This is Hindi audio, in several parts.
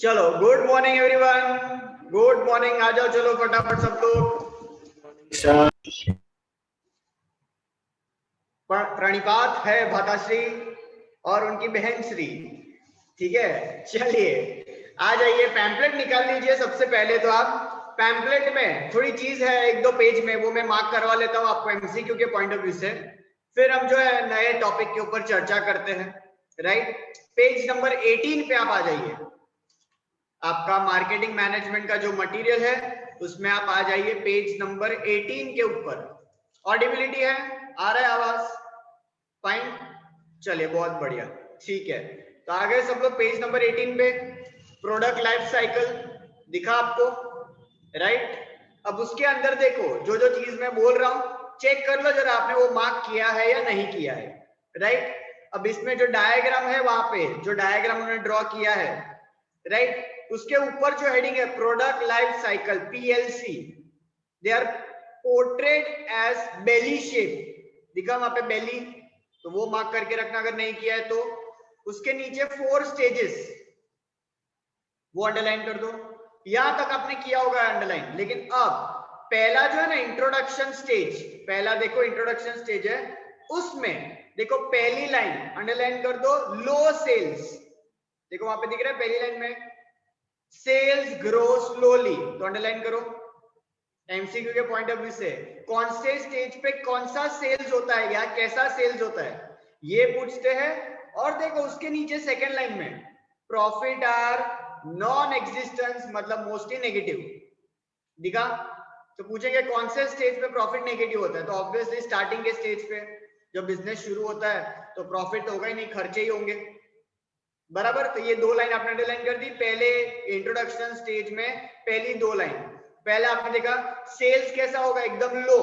चलो good morning everyone, good morning. आ जाओ चलो फटाफट सब लोग। प्रणिपात है भाताश्री और उनकी बहन श्री। ठीक है, चलिए आ जाइए, पैम्पलेट निकाल लीजिए। सबसे पहले तो आप पैम्पलेट में थोड़ी चीज है, एक दो पेज में, वो मैं मार्क करवा लेता हूँ आपको एमसीक्यू के पॉइंट ऑफ व्यू से। फिर हम जो है नए टॉपिक के ऊपर चर्चा करते हैं। राइट, पेज नंबर 18 पे आप आ जाइए। आपका मार्केटिंग मैनेजमेंट का जो मटेरियल है उसमें आप आ जाइए पेज नंबर 18 के ऊपर। ऑडिबिलिटी है, आ रहा है आवाज? फाइन, चलिए बहुत बढ़िया, ठीक है। तो आ गए सब लोग पेज नंबर 18 पे। प्रोडक्ट लाइफ साइकिल दिखा आपको, राइट। अब उसके अंदर देखो, जो जो चीज मैं बोल रहा हूं चेक कर लो जरा, आपने वो मार्क किया है या नहीं किया है, राइट। अब इसमें जो डायग्राम है, वहां पे जो डायग्राम उन्होंने ड्रॉ किया है, राइट, उसके ऊपर जो हेडिंग है product life cycle PLC, they are portrait as belly shape, दिखा वहां पे बेली, तो वो मार्क करके रखना अगर नहीं किया है तो। उसके नीचे 4 स्टेजेस, वो अंडरलाइन कर दो। यहां तक आपने किया होगा अंडरलाइन, लेकिन अब पहला जो है ना इंट्रोडक्शन स्टेज, पहला देखो इंट्रोडक्शन स्टेज है, उसमें देखो पहली लाइन अंडरलाइन कर दो, लो सेल्स। देखो वहां पे दिख रहा है पहली लाइन में सेल्स ग्रो स्लोली, तो अंडरलाइन करो। एमसीक्यू के पॉइंट ऑफ व्यू से कौन से स्टेज पे कौन सा सेल्स होता है या कैसा सेल्स होता है ये पूछते हैं। और देखो उसके नीचे सेकंड लाइन में प्रॉफिट आर नॉन एग्जिस्टेंस, मतलब मोस्टली नेगेटिव दिखा। तो पूछेंगे कौन से स्टेज पे प्रॉफिट नेगेटिव होता है, तो ऑब्वियसली स्टार्टिंग के स्टेज पे, जब बिजनेस शुरू होता है तो प्रॉफिट होगा ही नहीं, खर्चे ही होंगे, बराबर। तो ये दो लाइन आपने अंडरलाइन कर दी पहले इंट्रोडक्शन स्टेज में, पहली दो लाइन। पहले आपने देखा सेल्स कैसा होगा, एकदम लो,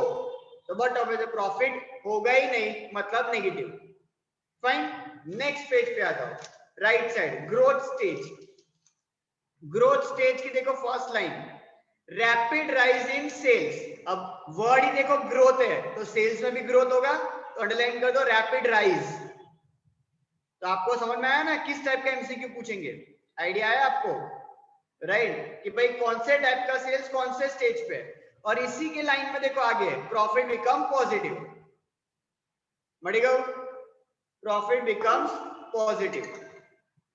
तो बट ऑब्वियसली प्रॉफिट होगा ही नहीं, मतलब नेगेटिव। फाइन, नेक्स्ट पेज पे आ जाओ, right side growth stage. Growth stage की देखो first line, rapid rise in sales. अब वर्ड ही देखो ग्रोथ है, तो सेल्स में भी ग्रोथ होगा, तो अंडरलाइन कर दो रैपिड राइज। तो आपको समझ में आया ना किस टाइप का एमसीक्यू पूछेंगे, आइडिया आया आपको, राइट, कि भाई कौन से टाइप का सेल्स कौन से स्टेज पे। और इसी के लाइन में देखो आगे प्रॉफिट बिकम पॉजिटिव, मड़ी गो, प्रॉफिट बिकम्स पॉजिटिव।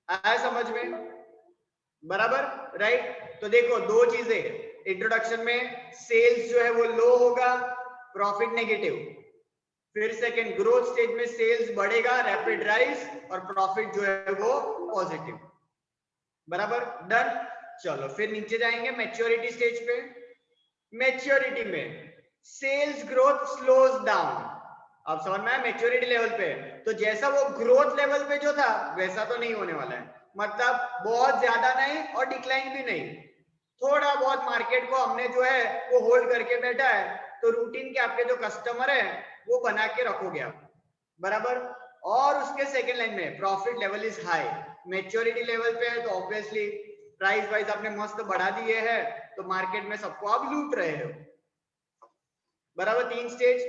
आया समझ में, बराबर, राइट। तो देखो दो चीजें, इंट्रोडक्शन में सेल्स जो है वो लो होगा, प्रॉफिट नेगेटिव। फिर सेकंड ग्रोथ स्टेज में सेल्स बढ़ेगा, रैपिड राइज, और प्रॉफिट जो है वो पॉजिटिव, बराबर, डन। चलो फिर नीचे जाएंगे मैच्योरिटी स्टेज पे। मैच्योरिटी में सेल्स ग्रोथ स्लोज डाउन। अब समझ में आया मैच्योरिटी लेवल पे, तो जैसा वो ग्रोथ लेवल पे जो था वैसा तो नहीं होने वाला है, मतलब बहुत ज्यादा नहीं और डिक्लाइन भी नहीं, थोड़ा बहुत मार्केट को हमने जो है वो होल्ड करके बैठा है, तो रूटीन के आपके जो कस्टमर है वो बना के रखोगे आप, बराबर। और उसके सेकंड लाइन में profit level is high, maturity level पे है, तो ऑब्वियसली प्राइस वाइज आपने मस्त बढ़ा दिए है, तो मार्केट में सबको आप लूट रहे हो, बराबर। 3 स्टेज।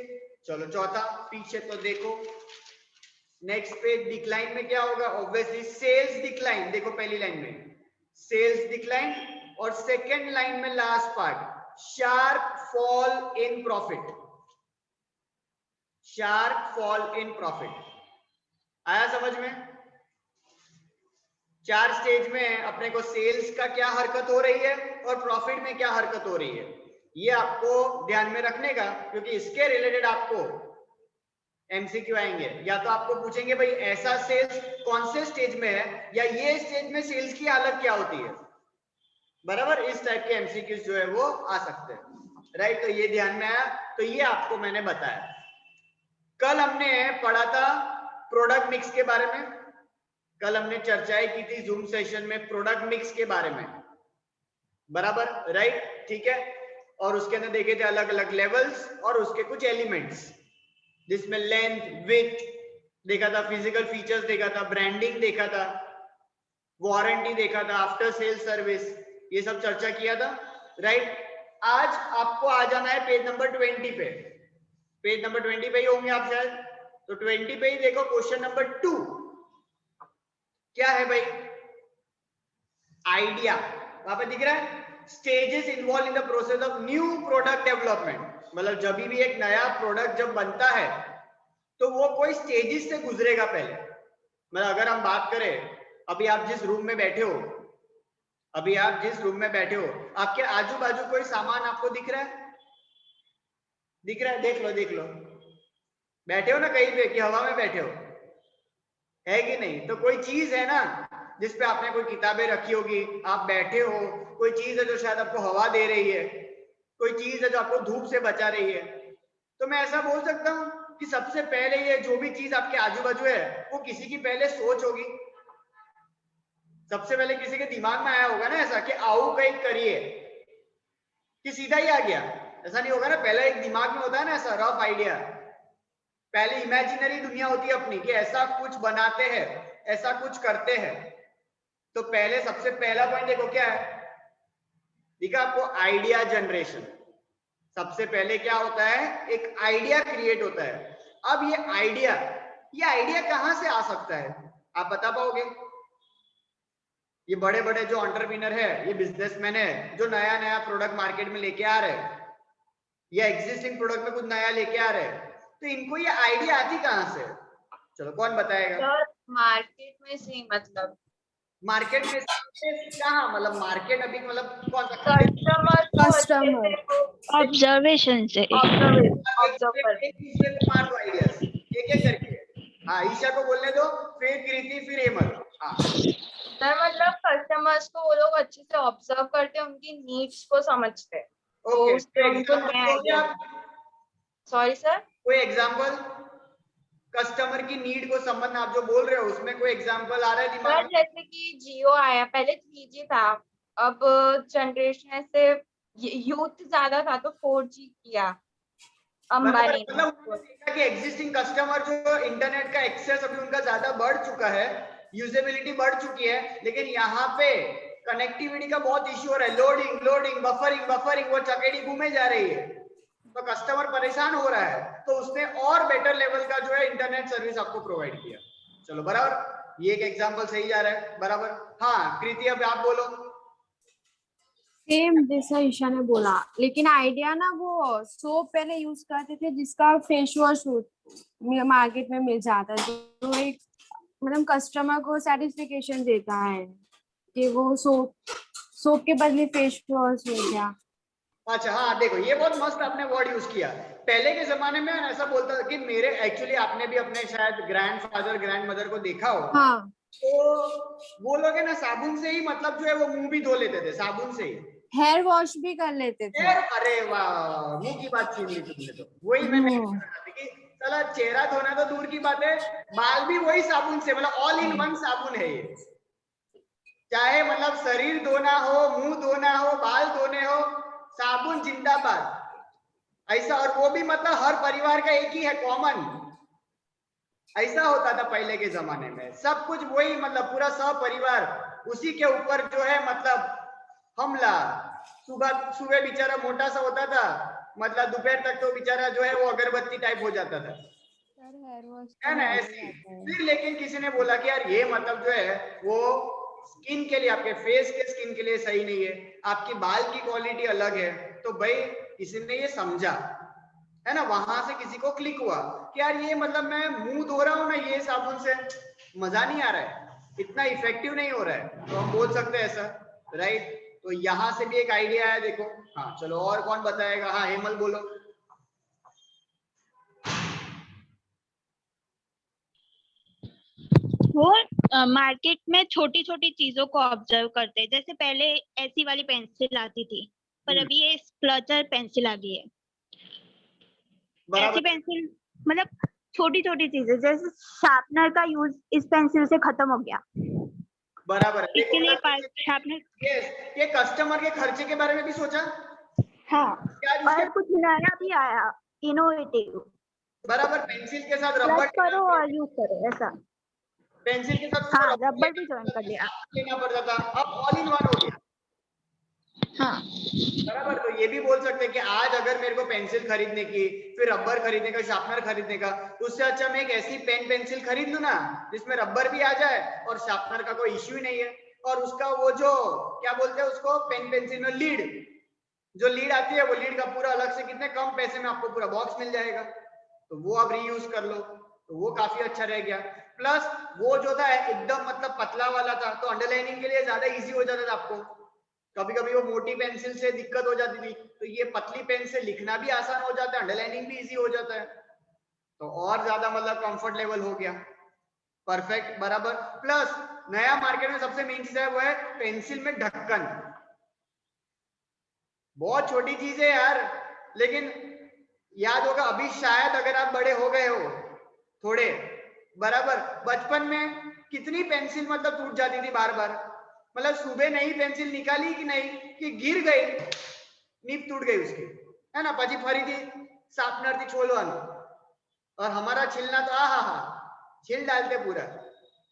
चलो चौथा पीछे तो देखो, नेक्स्ट पेज डिक्लाइन में क्या होगा, ऑब्वियसली सेल्स डिक्लाइन। देखो पहली लाइन में सेल्स डिक्लाइन, और सेकेंड लाइन में last part sharp fall in profit, sharp fall in profit. आया समझ में? 4 स्टेज में अपने को सेल्स का क्या हरकत हो रही है और प्रॉफिट में क्या हरकत हो रही है, ये आपको ध्यान में रखने का, क्योंकि इसके रिलेटेड आपको एमसीक्यू आएंगे। या तो आपको पूछेंगे भाई ऐसा सेल्स कौन से स्टेज में है, या ये स्टेज में सेल्स की हालत क्या होती है, बराबर। इस टाइप के एमसीक्यू जो है वो आ सकते हैं, राइट। तो ये ध्यान में आया, तो ये आपको मैंने बताया। कल हमने पढ़ा था प्रोडक्ट मिक्स के बारे में, कल हमने चर्चाएं की थी जूम सेशन में प्रोडक्ट मिक्स के बारे में, बराबर, राइट, ठीक है। और उसके अंदर देखे थे अलग अलग लेवल्स और उसके कुछ एलिमेंट्स, जिसमें लेंथ, विड्थ देखा था, फिजिकल फीचर्स देखा था, ब्रांडिंग देखा था, वारंटी देखा था, आफ्टर सेल सर्विस, ये सब चर्चा किया था, राइट। आज आपको आ जाना है पेज नंबर 20 पे, पेज नंबर 20 पे ही होंगे आप शायद, तो 20 पे ही देखो क्वेश्चन नंबर 2 क्या है भाई। आइडिया वहां पे दिख रहा है, stages involve in the process of new product development, मतलब जब भी एक नया प्रोडक्ट जब बनता है तो वो कोई स्टेजेस से गुजरेगा पहले। मतलब अगर हम बात करें, अभी आप जिस रूम में बैठे हो, अभी आप जिस रूम में बैठे हो, आपके आजू बाजू कोई सामान आपको दिख रहा है? दिख रहा है? देख लो देख लो, बैठे हो ना कहीं पे कि हवा में बैठे हो, है कि नहीं? तो कोई चीज है ना जिसपे आपने कोई किताबें रखी होगी, आप बैठे हो, कोई चीज है जो शायद आपको हवा दे रही है, कोई चीज है जो आपको धूप से बचा रही है। तो मैं ऐसा बोल सकता हूँ कि सबसे पहले ये जो भी चीज आपके आजू बाजू है वो किसी की पहले सोच होगी, सबसे पहले किसी के दिमाग में आया होगा ना ऐसा कि आओ कहीं करिए, कि सीधा ही आ गया, ऐसा नहीं होगा ना, पहले एक दिमाग में होता है ना ऐसा रफ आइडिया, पहले इमेजिनरी दुनिया होती है अपनी कि ऐसा कुछ बनाते हैं, ऐसा कुछ करते हैं। तो पहले सबसे पहला पॉइंट देखो क्या है, देखा आपको, आइडिया जनरेशन। सबसे पहले क्या होता है, एक आइडिया क्रिएट होता है। अब ये आइडिया कहां से आ सकता है, आप बता पाओगे? ये बड़े बड़े जो एंटरप्रेन्योर है, ये बिजनेसमैन है जो नया नया प्रोडक्ट मार्केट में लेके आ रहे हैं या एग्जिस्टिंग प्रोडक्ट में कुछ नया लेके आ रहे हैं, तो इनको ये आइडिया आती कहां से? चलो कौन बताएगा? मार्केट में से, मतलब मार्केट में कहाँ, मतलब मार्केट अभी मतलब कौन सा कस्टमर ऑब्जर्वेशन से ऑब्जर्व कर एक दूसरे को मार दो आइडियाज एक एक करके। हाँ ईशा को बोलने दो, फिर कृति, फिर हेमल। हाँ सर, मतलब कस्टमर्स को वो लोग अच्छे से ऑब्जर्व करते हैं, उनकी नीड्स को समझते हैं, तो ओके, उससे उनको नया आइडिया। सॉरी सर, कोई एग्जांपल, कस्टमर की नीड को समझना, आप जो बोल रहे हो उसमें कोई एग्जांपल आ रहा है दिमाग सर में? जैसे कि जियो आया, पहले 3G था, अब जनरेशन से यूथ ज्यादा था तो 4G किया अंबानी ने। मतलब देखा कि एग्जिस्टिंग कस्टमर जो इंटरनेट का एक्सेस अभी उनका ज्यादा बढ़ चुका है, यूजेबिलिटी बढ़ चुकी है, लेकिन यहाँ पे कनेक्टिविटी का बहुत इश्यू हो रहा है, लोडिंग लोडिंग बफरिंग, वो चकेड़ी घूमे जा रही है, तो कस्टमर परेशान हो रहा है, तो उसने और बेटर लेवल का जो है इंटरनेट सर्विस आपको प्रोवाइड किया। चलो बराबर, ये एक एग्जांपल सही जा रहा है, बराबर। हाँ कृति, अब आप बोलो। सेम जैसा ईशा ने बोला, लेकिन आइडिया ना वो सोप पहले यूज करते थे जिसका फेस वॉश मार्केट में मिल जाता है, तो एक मतलब कस्टमर को सेटिस्फिकेशन देता है कि वो सोप के बदले फेस वॉश हो गया। अच्छा हाँ देखो, ये बहुत मस्त आपने वर्ड यूज किया। पहले के जमाने में ऐसा बोलता था कि मेरे, एक्चुअली आपने भी अपने शायद ग्रैंडफादर ग्रैंडमदर को देखा हो, हाँ, तो वो लोग है ना साबुन से ही, मतलब जो है वो मुंह भी धो लेते थे साबुन से ही, हेयर वॉश भी कर लेते थे। अरे वाह, मुंह की बात छीन ली तुमने, तो वही मैं कि चला चेहरा धोना तो दूर की बात है, बाल भी वही साबुन से, मतलब ऑल इन वन साबुन है ये, चाहे मतलब शरीर धोना हो, मुंह धोना हो, बाल धोने हो, साबुन जिंदाबाद ऐसा। और वो भी मतलब हर परिवार का एक ही है, कॉमन, ऐसा होता था पहले के जमाने में, सब कुछ वही, मतलब पूरा सपरिवार उसी के ऊपर जो है मतलब हमला। सुबह सुबह बेचारा मोटा सा होता था, मतलब दोपहर तक तो बेचारा जो है वो अगरबत्ती टाइप हो जाता था, है ना ऐसी। फिर लेकिन किसी ने बोला कि यार ये मतलब जो है वो स्किन के लिए, आपके फेस के स्किन के लिए सही नहीं है, आपकी बाल की क्वालिटी अलग है, तो भाई किसी ने ये समझा, है ना, वहां से किसी को क्लिक हुआ कि यार ये मतलब मैं मुंह धो रहा हूँ ना ये साबुन से, मजा नहीं आ रहा है, इतना इफेक्टिव नहीं हो रहा है, तो हम बोल सकते हैं ऐसा, राइट। तो यहां से भी एक आइडिया आया देखो। हाँ चलो, और कौन बताएगा? हाँ हेमल बोलो। वो मार्केट में छोटी छोटी चीजों को ऑब्जर्व करते हैं, जैसे पहले ऐसी वाली पेंसिल आती थी, पर अभी ये स्प्लटर पेंसिल आ गई है। ऐसी पेंसिल मतलब छोटी छोटी चीजें, जैसे शार्पनर का यूज इस पेंसिल से खत्म हो गया, बराबर है। इसके लिए शार्पनर। ये कस्टमर के खर्चे के बारे में भी सोचा। हाँ, और और कुछ नया भी आया, इनोवेटिव, बराबर, पेंसिल के साथ रबर करो और यूज करो ऐसा। पेंसिल के साथ हाँ, रबर भी ज्वाइन कर लिया। लेना पड़ता था, अब ऑल इन वन हो गया। हाँ बराबर, तो ये भी बोल सकते हैं कि आज अगर मेरे को पेंसिल खरीदने की, फिर रबर खरीदने का, शार्पनर खरीदने का, उससे अच्छा मैं एक ऐसी पेन पेंसिल खरीद लूं ना जिसमें रबर भी आ जाए और शार्पनर का कोई इश्यू ही नहीं है, और उसका वो जो क्या बोलते हैं उसको, पेन पेंसिल में लीड, जो लीड आती है वो लीड का पूरा अलग से कितने कम पैसे में आपको पूरा बॉक्स मिल जाएगा, तो वो आप रीयूज कर लो, तो वो काफी अच्छा रह गया। प्लस वो जो था एकदम मतलब पतला वाला था, तो अंडरलाइनिंग के लिए ज्यादा इजी हो जाता था आपको। कभी कभी वो मोटी पेंसिल से दिक्कत हो जाती थी, तो ये पतली पेन से लिखना भी आसान हो जाता है, अंडरलाइनिंग भी इजी हो जाता है, तो और ज्यादा मतलब कंफर्ट लेवल हो गया। परफेक्ट, बराबर। प्लस नया मार्केट में सबसे मेन चीज है वो है पेंसिल में ढक्कन। बहुत छोटी चीज है यार, लेकिन याद होगा अभी शायद अगर आप बड़े हो गए हो थोड़े, बराबर, बचपन में कितनी पेंसिल मतलब टूट जाती थी बार बार, मतलब सुबह नई पेंसिल निकाली कि नहीं कि गिर गई, नीब टूट गई उसकी, है ना, પછી ફરીથી શાર્પનરથી છોલવાનું, और हमारा छिलना तो हा हा छिल डालते पूरा,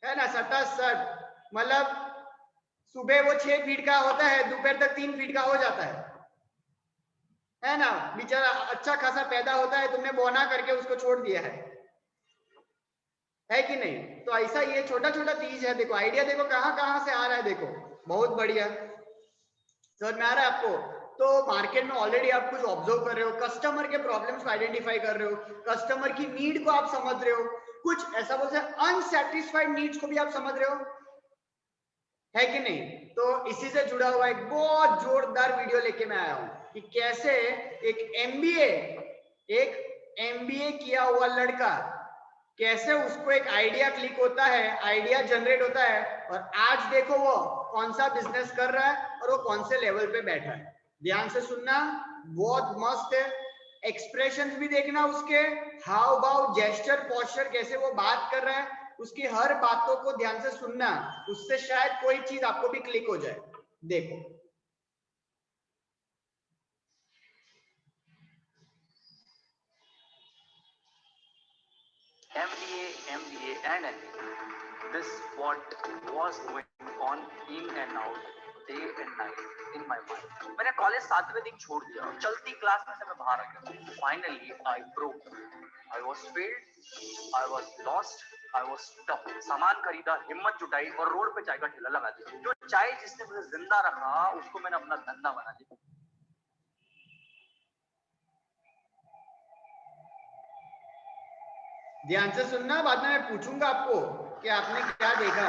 है ना, सटासट, मतलब सुबह वो 6 फीट का होता है, दोपहर तक 3 फीट का हो जाता है ना, बेचारा अच्छा खासा पैदा होता है, तुमने बोना करके उसको छोड़ दिया है कि नहीं। तो ऐसा ये छोटा छोटा चीज है, देखो आइडिया देखो कहाँ कहाँ से आ रहा है, देखो बहुत बढ़िया समझ में आ रहा है आपको। तो मार्केट में ऑलरेडी आप कुछ ऑब्जर्व कर रहे हो, कस्टमर के प्रॉब्लम्स को आइडेंटिफाई कर रहे हो, कस्टमर की नीड को आप समझ रहे हो, कुछ ऐसा बोलते हैं अनसेटिस्फाइड नीड्स को भी आप समझ रहे हो, है कि नहीं। तो इसी से जुड़ा हुआ एक बहुत जोरदार वीडियो लेके मैं आया हूं कि कैसे एक एमबीए किया हुआ लड़का, कैसे उसको एक आइडिया क्लिक होता है, आइडिया जनरेट होता है, और आज देखो वो कौन सा बिजनेस कर रहा है और वो कौन से लेवल पे बैठा है। ध्यान से सुनना, बहुत मस्त है, एक्सप्रेशंस भी देखना उसके, हाव भाव, जेस्चर, पोस्चर, कैसे वो बात कर रहा है, उसकी हर बातों को ध्यान से सुनना, उससे शायद कोई चीज आपको भी क्लिक हो जाए। देखो MBA and MBA. This what was going on in and out, day and night in my mind. मैंने कॉलेज 7वें दिन छोड़ दिया, चलती क्लास में से मैं बाहर आ गया। Finally I broke. I was failed. I was lost. I was stuck. सामान खरीदा, हिम्मत जुटाई और रोड पे चाय का ठेला लगा दिया। जो चाय जिसने मुझे जिंदा रखा, उसको मैंने अपना धंधा बना दिया। ध्यान से सुनना, बाद में मैं पूछूंगा आपको कि आपने क्या देखा।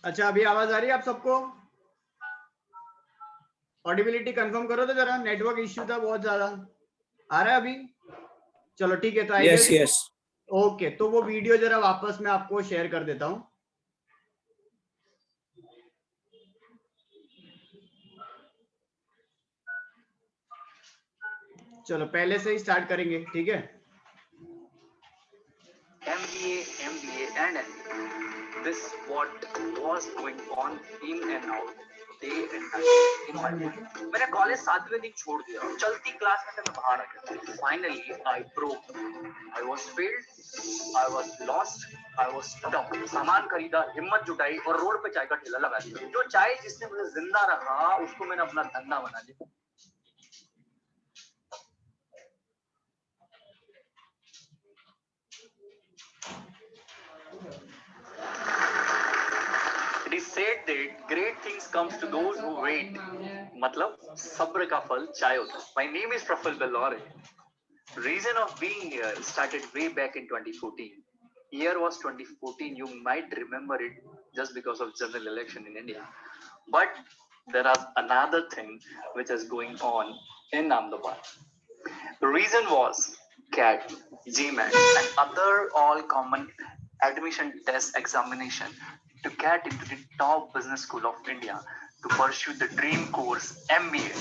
अच्छा अभी आवाज आ रही है आप सबको? ऑडिबिलिटी कंफर्म करो तो जरा, नेटवर्क इश्यू था बहुत ज्यादा। आ रहा है अभी? चलो ठीक है, तो आइडिया यस यस ओके, तो वो वीडियो जरा वापस मैं आपको शेयर कर देता हूँ। चलो पहले से ही स्टार्ट करेंगे, ठीक है? MBA, MBA and MBA. This what was going on in and out day and night in my mind. मैंने कॉलेज 7वें दिन छोड़ दिया, चलती क्लास में से मैं बाहर आ गया। Finally I broke. I was failed. I was lost. I was stuck. सामान खरीदा, हिम्मत जुटाई और रोड पे चाय का ठेला लगा दिया। जो चाय जिसने मुझे जिंदा रखा, उसको मैंने अपना धंधा बना लिया। It is said that great things comes to those who wait. मतलब सब्र का फल चाय होता है. My name is Praful Bellore. Reason of being here started way back in 2014. Year was 2014. You might remember it just because of general election in India. But there is another thing which is going on in Ahmedabad. The reason was CAT, GMAT, and other all common admission test examination to get into the top business school of India to pursue the dream course MBA,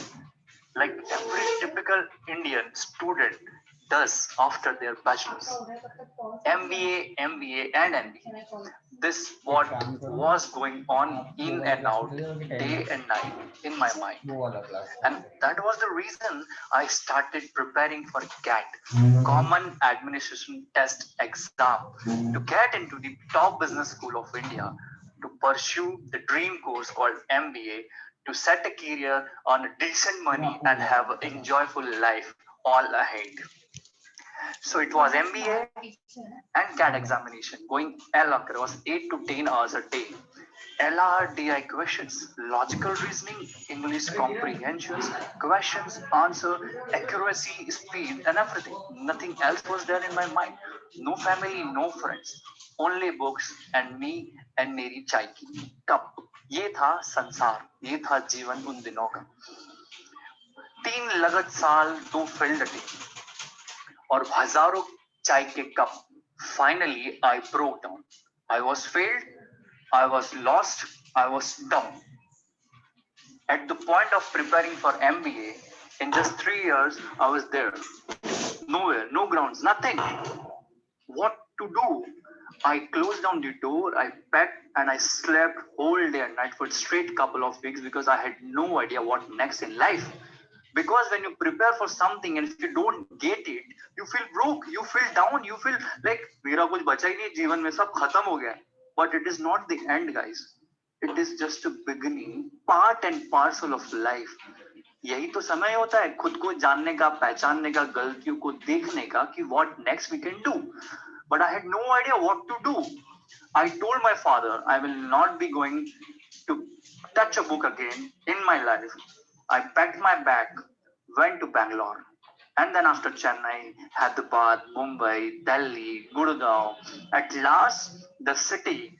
like every typical Indian student does after their bachelor's. MBA, MBA, and MBA. This what was going on in and out day and night in my mind, and that was the reason I started preparing for CAT, Common Administration Test exam, to get into the top business school of India to pursue the dream course called MBA, to set a career on decent money and have an enjoyable life all ahead. So it was MBA and CAT examination going LR. It was 8 to 10 hours a day. LRDI questions, logical reasoning, English comprehensions, questions, answer, accuracy, speed, and everything. Nothing else was there in my mind. No family, no friends. Only books and me and मेरी चाय की कप. ये था संसार, ये था जीवन उन दिनों का. 3 लगत साल, 2 फील्ड डे और हजारों चाय के cup. Finally, I broke down. I was failed. I was lost. I was dumb. At the point of preparing for MBA, in just 3 years, I was there. Nowhere, no grounds, nothing. What to do? I closed down the door, I packed, and I slept whole day and night for straight couple of weeks because I had no idea what next in life. Because when you prepare for something and if you don't get it, you feel broke, you feel down, you feel like मेरा कुछ बचा ही नहीं जीवन में, सब खत्म हो गया. But it is not the end, guys. It is just a beginning, part and parcel of life. यही तो समय होता है खुद को जानने का, पहचानने का, गलतियों को देखने का कि what next we can do. But I had no idea what to do. I told my father I will not be going to touch a book again in my life. I packed my bag, went to Bangalore, and then after Chennai, Hyderabad, Mumbai, Delhi, Gurgaon, at last the city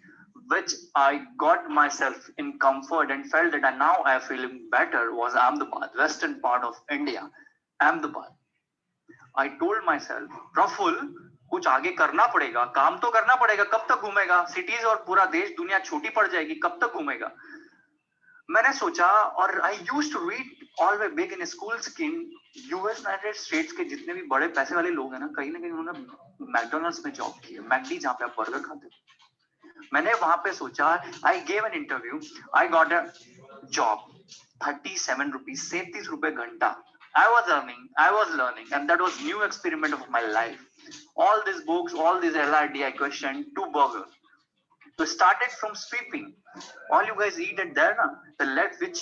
which I got myself in comfort and felt that now I am feeling better was Ahmedabad, western part of India, Ahmedabad. I told myself, Praful, कुछ आगे करना पड़ेगा, काम तो करना पड़ेगा, कब तक घूमेगा, सिटीज और पूरा देश दुनिया छोटी पड़ जाएगी, कब तक घूमेगा. मैंने सोचा, और I used to read all way big in schools कि यूएस यूनाइटेड स्टेट्स के जितने भी बड़े पैसे वाले लोग हैं ना, कहीं ना कहीं उन्होंने मैकडोनल्ड्स में जॉब की है, मैकडी जहाँ पे आप बर्गर खाते हैं. मैंने वहां पे सोचा, I gave an interview, I got a job, 37 rupees, 37 रुपए घंटा. I was learning, and that was new experiment of my life. All these books, all these LRDI question, 2 burgers. So started from sweeping. All you guys eat at there, na? The lead which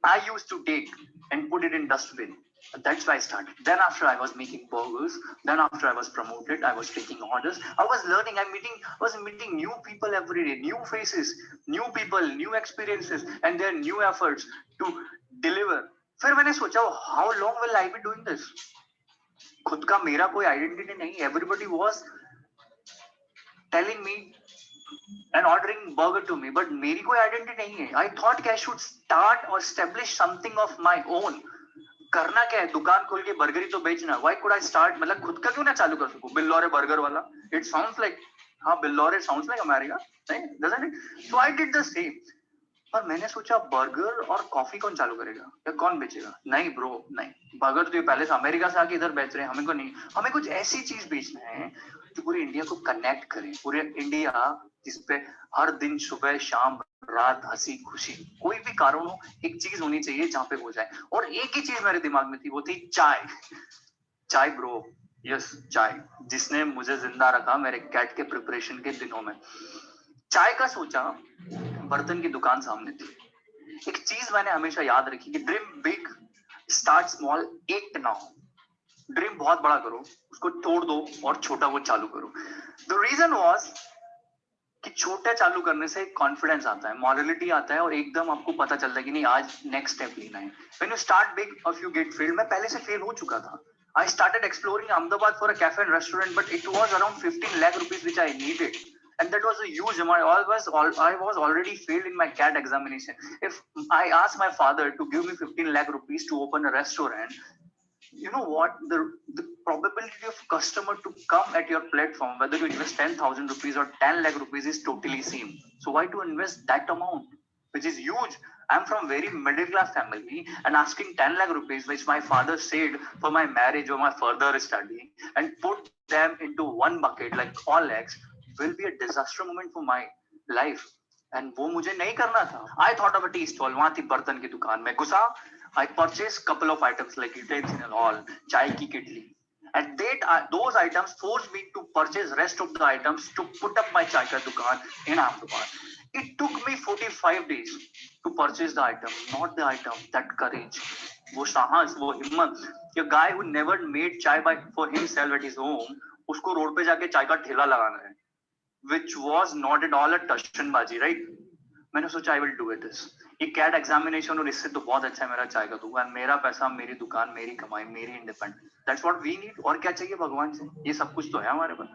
I used to take and put it in dustbin. That's why I started. Then after I was making burgers. Then after I was promoted, I was taking orders. I was learning. I was meeting new people every day, new faces, new people, new experiences, and their new efforts to deliver. फिर मैंने सोचा, how long will I be doing this? खुद का मेरा कोई identity नहीं. Everybody was telling me and ordering burger to me, but मेरी कोई आइडेंटिटी नहीं है. I thought कि I should start or establish something of my own. करना क्या है, दुकान खोल के बर्गर ही तो बेचना. Why could I start, मतलब खुद का क्यों ना चालू कर सकूं? बिल्लौरे बर्गर वाला, it sounds like, हाँ बिल्लौरे sounds like अमेरिका, नहीं, doesn't it? So I did the same. पर मैंने सोचा बर्गर और कॉफी कौन चालू करेगा या कौन बेचेगा? नहीं ब्रो, नहीं, बर्गर तो ये पहले से अमेरिका से आके इधर बेच रहे हैं, हमें को नहीं. हमें कुछ ऐसी चीज बेचना है जो पूरे इंडिया को कनेक्ट करे, पूरे इंडिया जिसपे हर दिन सुबह शाम रात हंसी खुशी कोई भी कारण हो, एक चीज होनी चाहिए जहाँ पे हो जाए. और एक ही चीज मेरे दिमाग में थी, वो थी चाय. चाय ब्रो, यस चाय, जिसने मुझे जिंदा रखा मेरे कैट के प्रिपरेशन के दिनों में. चाय का सोचा, बर्तन की दुकान सामने थी. एक चीज मैंने हमेशा याद रखी कि dream big, start small, act now. Dream बहुत बड़ा करो, उसको तोड़ दो और छोटा वो चालू करो. द रीजन वाज कि छोटा चालू करने से कॉन्फिडेंस आता है, मॉरलिटी आता है और एकदम आपको पता चलता है कि नहीं आज नेक्स्ट स्टेप लेना है. व्हेन यू स्टार्ट बिग और यू गेट फेल्ड, मैं पहले से फेल हो चुका था. I started exploring Ahmedabad for a cafe and restaurant, but it was around 15 lakh rupees which I needed. And that was a huge amount. I was already failed in my CAT examination. If I asked my father to give me 15 lakh rupees to open a restaurant, you know what? The probability of customer to come at your platform, whether you invest 10,000 rupees or 10 lakh rupees, is totally same. So why to invest that amount, which is huge? I'm from very middle class family, and asking 10 lakh rupees, which my father said for my marriage or my further study, and put them into one bucket like all lakhs, will be a disaster moment for my life. And वो मुझे नहीं करना था. I thought of a tea stall. वहाँ थी बर्तन की दुकान में घुसा. I purchased couple of items like utensils and all, चाय की किटली. And those items forced me to purchase rest of the items to put up my chai ka dukaan in Ahmedabad. It took me 45 days to purchase the item, not the item, that courage, वो साहस, वो हिम्मत. A guy who never made chai for himself at his home, उसको रोड पे जाके चाय का ठेला लगाना है, which was not at all a टशनबाजी, right? मैंने सोचा I will do this. ये कैट एग्जामिनेशन और इससे तो बहुत अच्छा है मेरा चाय का दुकान, मेरा पैसा, मेरी दुकान, मेरी कमाई, मेरी independence. That's what we need. और क्या चाहिए भगवान से? ये सब कुछ तो है हमारे पास.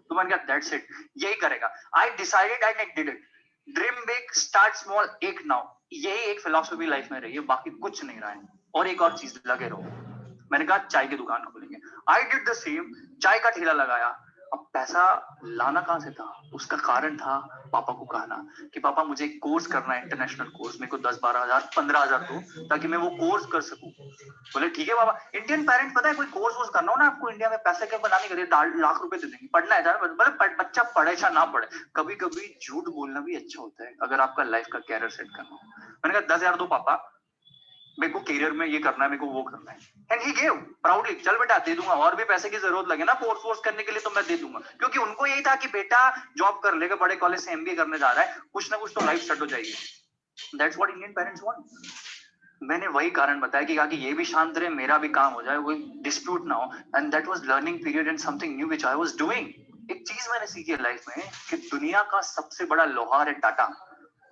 तो मैंने कहा दैट्स इट, यही करेगा. I decided and I did it. Dream big, start small, act now. यही एक फिलॉसफी लाइफ में रही है, बाकी कुछ नहीं रहा है. और एक और चीज, लगे रहो. मैंने कहा चाय की दुकान खोलेंगे. I did the same. चाय का ठेला लगाया. अब पैसा लाना कहाँ से था? उसका कारण था पापा को कहना कि पापा मुझे एक कोर्स करना है, इंटरनेशनल कोर्स, मेरे को 10-12 हजार 15 हजार दो ताकि मैं वो कोर्स कर सकूं. बोले ठीक है बाबा. इंडियन पेरेंट्स, पता है कोई कोर्स करना हो ना आपको इंडिया में, पैसे के बनाने के लिए लाख रुपए दे देंगे. पढ़ना है, बोले बच्चा पढ़े या ना पढ़े, कभी कभी झूठ बोलना भी अच्छा होता है अगर आपका लाइफ का कैरियर सेट करना हो. मैंने कहा 10,000 दो पापा, मेरे को करियर में ये करना है, मेरे को वो करना है. And he gave proudly. चल बेटा दे दूंगा, और भी पैसे की जरूरत लगे ना कोर्स करने के लिए तो मैं दे दूंगा. क्योंकि उनको यही था कि बेटा जॉब कर लेगा, बड़े कॉलेज से एमबीए करने जा रहा है, कुछ ना कुछ तो लाइफ सेट हो जाएगी. That's what Indian parents want. मैंने वही कारण बताया कि ये भी शांत रहे, मेरा भी काम हो जाए, कोई डिस्प्यूट ना हो. And that was learning period and something new which I was doing. एक चीज मैंने सीखी है लाइफ में कि दुनिया का सबसे बड़ा लोहार है टाटा,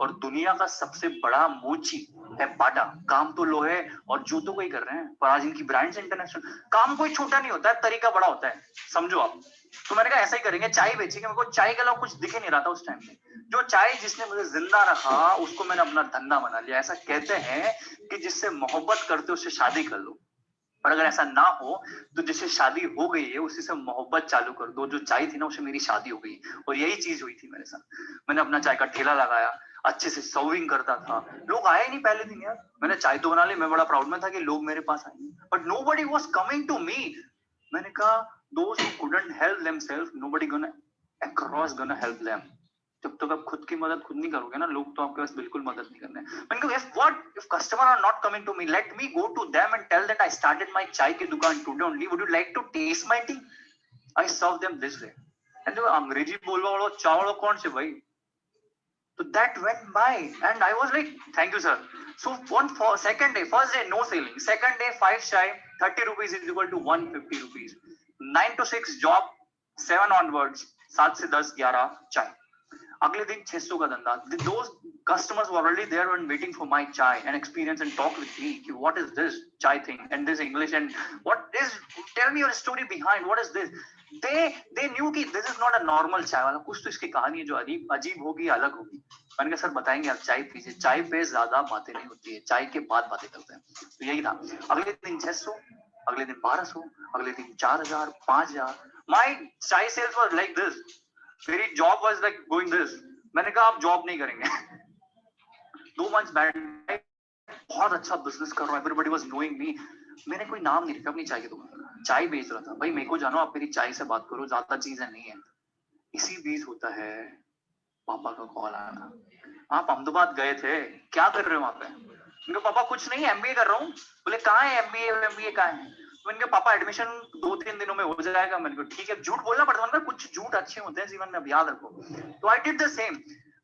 और दुनिया का सबसे बड़ा मोची है बाटा. काम तो लोहे और जूतों को ही कर रहे हैं, पर आज इनकी ब्रांड्स इंटरनेशनल. काम कोई छोटा नहीं होता है, तरीका बड़ा होता है, समझो आप. तो मैंने कहा ऐसा ही करेंगे, चाय बेचेंगे. मेरे को चाय के अलावा कुछ दिख ही नहीं रहा था उस टाइम में. जो चाय जिसने मुझे जिंदा रखा, उसको मैंने अपना धंधा बना लिया. ऐसा कहते हैं कि जिससे मोहब्बत करते हो उससे शादी कर लो, पर अगर ऐसा ना हो तो जिससे शादी हो गई है उसी से मोहब्बत चालू कर दो. जो चाय थी ना, उससे मेरी शादी हो गई, और यही चीज हुई थी मेरे साथ. मैंने अपना चाय का ठेला लगाया, अच्छे से सर्विंग करता था. लोग आए नहीं पहले दिन यार. मैंने चाय तो बना ली, मैं बड़ा प्राउड में था कि लोग मेरे पास आएंगे, but nobody was coming to me. मैंने कहा दोस्त who couldn't help themselves, nobody gonna across gonna help them. जब तक आप खुद की मदद खुद नहीं करोगे ना, लोग तो आपके पास बिल्कुल मदद नहीं करने. मैंने कहा if customer are not coming to me, let me go to them and tell that I started my चाय की दुकान today only. Would you like to taste my tea? I serve them this way. And जो अंग्रेजी बोलवा वाला चावल कौन से भाई? So that went by, and I was like, thank you sir. So second day, first day no selling, second day 5 chai, 30 rupees is equal to 150 rupees. 9 to 6 job, 7 onwards, 7 से 10, 11 chai. अगले दिन 600 का धंधा. Those customers were already there and waiting for my chai and experience and talk with me. What is this chai thing and this English and what is? Tell me your story behind. What is this? they knew कि this is not a normal चाय वाला, कुछ तो इसकी कहानी है जो अजीब होगी, अलग होगी। मैंने कहा सर बताएंगे, आप चाय पीजिए, चाय पे ज्यादा बातें नहीं होती है, चाय के बाद बातें करते हैं। तो यही था। अगले दिन 600, अगले दिन 1200, अगले दिन 4000, 5000। माय चाय सेल्स वाज लाइक दिस, मेरी job was like going this. मैंने कहा आप जॉब नहीं करेंगे। 2 months बैठ, बहुत अच्छा बिजनेस कर रहा हूँ, एवरीबॉडी वाज नोइंग मी। मैंने कोई नाम नहीं रखा अपनी चाय की दुकान, चाय बेच रहा था। भाई मेरे को जानो, आप मेरी चाय से बात करो, ज्यादा चीजें नहीं है। इसी बीच होता है पापा का कॉल आना। आप अहमदाबाद गए थे, क्या कर रहे हो वहां पे? मैंने कहा पापा कुछ नहीं, एमबीए कर रहा हूँ। बोले कहाँ है एमबीए? एमबीए कहाँ है? मैंने कहा पापा एडमिशन 2-3 दिनों में हो जाएगा। मैंने कहा ठीक है, झूठ बोलना पड़ता है, कुछ झूठ अच्छे होते हैं जीवन में, अब याद रखो। तो आई डिड द सेम।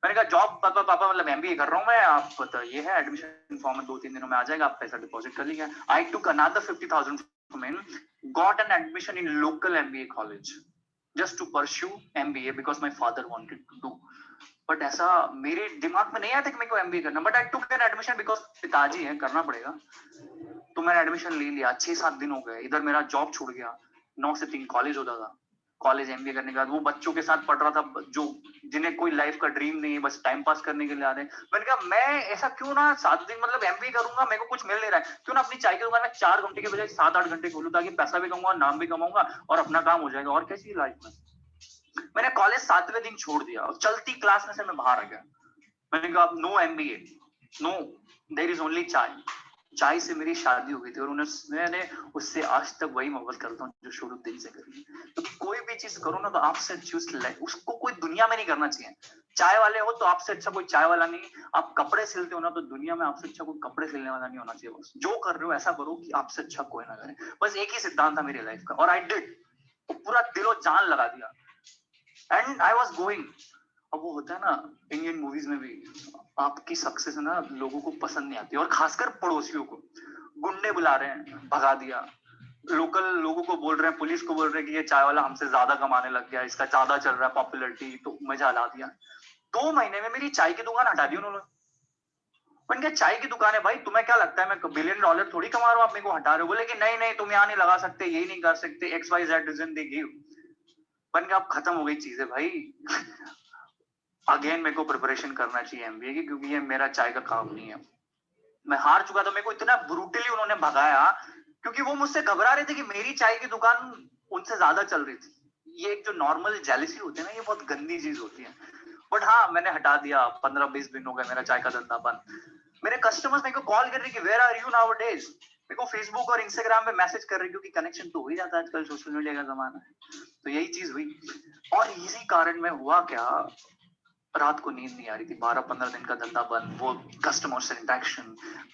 मैंने कहा जॉब पापा मतलब एमबीए कर रहा हूँ मैं, आप पता ये है एडमिशन फॉर्म 2-3 दिनों में आ जाएगा, आप पैसा डिपॉजिट कर लीजिए। आई took another 50,000 from him, got an admission in local MBA college just to pursue MBA because my father wanted to do. But ऐसा मेरे दिमाग में नहीं आया था कि मेरे को MBA करना, but I took an admission because पिताजी है, करना पड़ेगा। तो मैंने एडमिशन ले लिया। 6-7 दिन हो गए, इधर मेरा जॉब छूट गया, 9 से 3 कॉलेज होता था। कॉलेज एमबीए करने के बाद वो बच्चों के साथ पढ़ रहा था जो जिन्हें कोई लाइफ का ड्रीम नहीं है, बस टाइम पास करने के लिए आ रहे हैं। मैंने कहा मैं ऐसा क्यों ना 7 दिन मतलब एमबीए करूंगा, मेरे को कुछ मिल नहीं रहा है, क्यों ना अपनी चाय की दुकान में 4 घंटे के बजाय 7-8 घंटे खोलूं, ताकि पैसा भी कमाऊंगा, नाम भी कमाऊंगा और अपना काम हो जाएगा। और कैसी लाइफ में मैंने कॉलेज 7वें दिन छोड़ दिया और चलती क्लास में से मैं बाहर आ गया। मैंने कहा no MBA, no, there is only chai. चाय से मेरी शादी हो गई थी और मैंने उससे आज तक वही मोहब्बत करता हूँ जो शुरू दिन से करी। तो कोई भी चीज करो ना तो आपसे उसको कोई दुनिया में नहीं करना चाहिए। चाय वाले हो तो आपसे अच्छा कोई चाय वाला नहीं, आप कपड़े सिलते हो ना तो दुनिया में आपसे अच्छा कोई कपड़े सिलने वाला नहीं होना चाहिए। बस जो कर रहे हो ऐसा करो कि आपसे अच्छा कोई ना करे। बस एक ही सिद्धांत था मेरी लाइफ का और आई डिड, पूरा दिलो जान लगा दिया एंड आई वॉज गोइंग। अब वो होता है ना इंडियन मूवीज में भी, आपकी सक्सेस है ना लोगों को पसंद नहीं आती, और खासकर पड़ोसियों को। गुंडे बुला रहे हैं, भगा दिया। लोकल लोगों को बोल रहे हैं, पुलिस को बोल रहे हैं कि ये चाय वाला हमसे ज्यादा कमाने लग गया, इसका ज्यादा चल रहा है पॉपुलरिटी, तो मजा ला दिया। 2 महीने में मेरी चाय की दुकान हटा दी उन्होंने। मैंने कहा चाय की दुकान है भाई, तुम्हें क्या लगता है मैं $1 बिलियन थोड़ी कमा रहा हूँ, आप मेरे को हटा रहे हो? बोले कि नहीं तुम यहाँ नहीं लगा सकते, यही नहीं कर सकते, XYZ रीजन दे गिव। मैंने कहा अब खत्म हो गई चीजें भाई। अगेन मेरे को प्रिपरेशन करना चाहिए एमबीए की, क्योंकि ये मेरा चाय का काम नहीं है। मैं हार चुका था। मेरे को इतना ब्रूटली उन्होंने भगाया क्योंकि वो मुझसे घबरा रहे थे कि मेरी चाय की दुकान उनसे ज्यादा चल रही थी। ये एक जो नॉर्मल जेलसी होती है ना, ये बहुत गंदी चीज होती है। बट हाँ, मैंने हटा दिया। 15-20 दिन हो गए मेरा चाय का धंधा बंद। मेरे कस्टमर्स मेरे को कॉल कर रहे कि वेयर आर यू नाउअडेज। मेरे को फेसबुक और इंस्टाग्राम पे मैसेज कर रहे क्योंकि कनेक्शन तो हो ही जाता है आजकल, सोशल मीडिया का जमाना है। तो यही चीज हुई और इसी कारण में हुआ क्या, रात को नींद नहीं आ रही थी। 12-15 दिन का धंधा बंद। वो कस्टमर से interaction,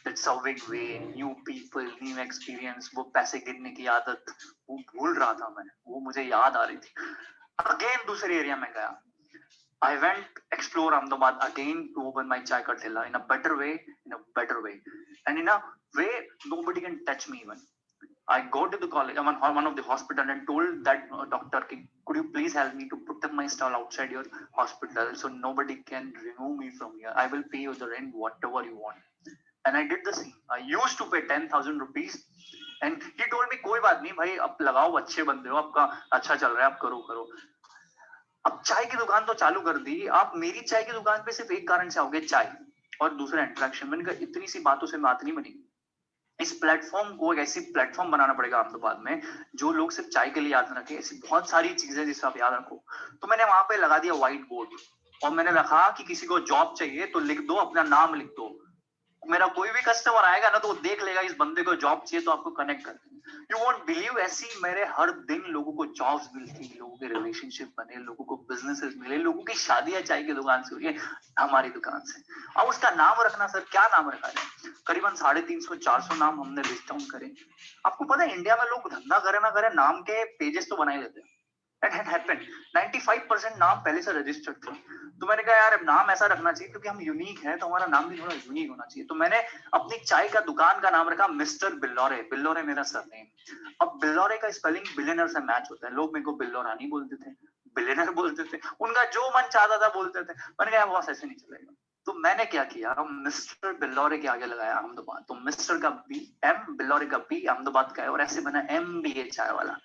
that serving way, new people, new experience, वो पैसे गिनने की आदत वो भूल रहा था मैं, वो मुझे याद आ रही थी। अगेन दूसरे एरिया में गया। I went explore Ahmedabad again to open my chai ka thela in a better way, and in a way nobody can touch me even. I go to the college, one of the hospital, and told that doctor, could you please help me to put up my stall outside your hospital so nobody can remove me from here. I will pay you the rent, whatever you want. And I did the same. I used to pay 10,000 rupees, and he told me कोई बात नहीं भाई, अब लगाओ, अच्छे बंदे हो, आपका अच्छा चल रहा है, आप करो। अब चाय की दुकान तो चालू कर दी। आप मेरी चाय की दुकान पे सिर्फ एक कारण से आओगे, चाय और दूसरा इंटरेक्शन। मैंने कहा इतनी सी बातों से बात नहीं बनेगी। इस प्लेटफॉर्म को एक ऐसी प्लेटफॉर्म बनाना पड़ेगा अहमदाबाद में जो लोग सिर्फ चाय के लिए याद रखें। ऐसी बहुत सारी चीजें जिसे आप याद रखो। तो मैंने वहां पे लगा दिया व्हाइट बोर्ड और मैंने रखा कि किसी को जॉब चाहिए तो लिख दो, अपना नाम लिख दो। मेरा कोई भी कस्टमर आएगा ना तो वो देख लेगा इस बंदे को जॉब चाहिए, तो आपको कनेक्ट कर देंगे। यू वोंट बिलीव, ऐसी मेरे हर दिन लोगों को जॉब्स मिलती, लोगों के रिलेशनशिप बने, लोगों को बिजनेसेस मिले, लोगों की शादियां चाय की दुकान से हुई है, हमारी दुकान से। अब उसका नाम रखना, सर क्या नाम रखा जाए? करीबन 350-400 नाम हमने लिस्ट डाउन करे। आपको पता है इंडिया में लोग धंधा करे ना करे, नाम के पेजेस तो बनाए लेते हैं। That had happened. 95% नाम पहले से रजिस्टर्ड थे। तो मैंने कहा यार नाम ऐसा रखना चाहिए क्योंकि हम यूनिक हैं, तो हमारा नाम भी थोड़ा यूनिक होना चाहिए। तो मैंने अपनी चाय का दुकान का नाम रखा मिस्टर बिल्लौरे। बिल्लौरे मेरा सरनेम। अब बिल्लौरे का स्पेलिंग बिलियनर से मैच होता है। लोग मेरे को बिल्लौरानी बोलते थे, बिलियनर बोलते थे, उनका जो मन चाहता था बोलते थे। मैंने कहा बॉस ऐसे नहीं चलेगा। तो मैंने क्या किया, मिस्टर बिल्लौरे के आगे लगाया अहमदाबाद। तो मिस्टर का बी एम, बिल्लौरे का बी, अहमदाबाद का है, और ऐसे बना MBA चाय वाला।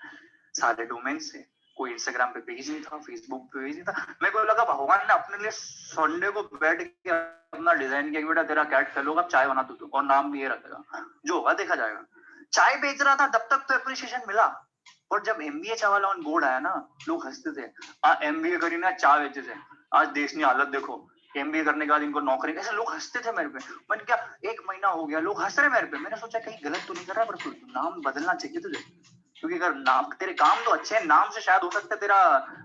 सारे डोमेन से कोई इंस्टाग्राम पे पेज नहीं था, फेसबुक पे पेज नहीं था। मेरे को लगा भगवान ने अपने लिए संडे को बैठ के अपना डिजाइन किया, बेटा तेरा कैट फेलो, अब चाय बना तू, और नाम भी ये रखेगा, जो होगा देखा जाएगा। चाय बेच रहा था तब तक तो अप्रिसिएशन मिला, और जब एमबीए चाय वाला ऑन बोर्ड आया ना, लोग हंसते थे, एमबीए करी ना चाय बेचे थे, आज देश की हालत देखो, एमबीए करने के बाद इनको नौकरी, ऐसे लोग हंसते थे मेरे पे। मैंने क्या 1 महीना हो गया लोग हंस रहे मेरे पे, मैंने सोचा कहीं गलत तो नहीं कर रहा, पर तू नाम बदलना चाहिए तुझे, क्योंकि अगर नाम, तेरे काम तो अच्छे हैं, नाम से शायद हो सकता है तेरा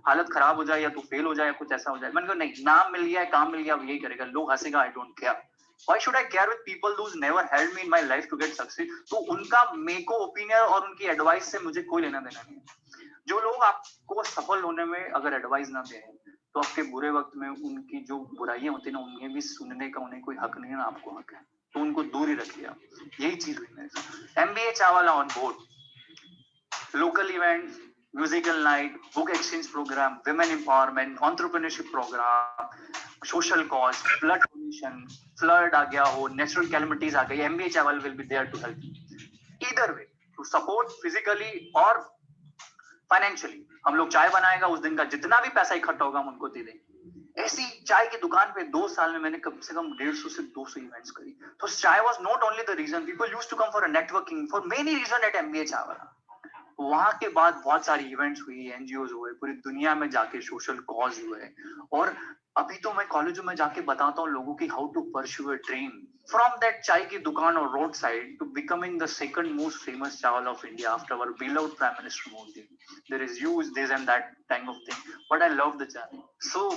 हालत खराब हो जाए या तू फेल हो जाए या कुछ ऐसा हो जाए। मैंने कहा नहीं, नाम मिल गया है, काम मिल गया, अब यही करेगा, लोग हंसेगा, I don't care. Why should I care with people who's never helped me in my life to get succeed? तो उनका मेको ओपिनियन और उनकी एडवाइस से मुझे कोई लेना देना नहीं है। जो लोग आपको सफल होने में अगर एडवाइस ना दें, तो आपके बुरे वक्त में उनकी जो बुराइयां होती है ना, उन्हें भी सुनने का उन्हें कोई हक नहीं है ना, आपको हक है, तो उनको दूर ही रखिए आप। यही चीज हुई मेरे साथ। MBA Chawla on board, local events, musical night, book exchange program, women empowerment, entrepreneurship program, social cause, flood donation, flood आ गया हो, natural calamities आ गई, MBA Chaval will be there to help you. Either way, to support physically और financially. हम लोग चाय बनाएगा, उस दिन का जितना भी पैसा इकट्ठा होगा हम उनको दे देंगे। ऐसी चाय की दुकान पे 2 साल में मैंने कम से कम 150 से 200 इवेंट्स करी। तो चाय was not only the reason, people used to come for a networking, for many reasons at MBA Chavala. वहां के बाद बहुत सारी इवेंट्स हुई, एनजीओ हुए, पूरी दुनिया में जाके सोशल कॉज हुए, और अभी तो मैं कॉलेजों में जाके बताता हूँ लोगों की how to pursue a dream from that चाय की दुकान और road side to becoming the second most famous चावल of India after our beloved prime minister Modi. There is huge this and that time of thing, but I love the journey. So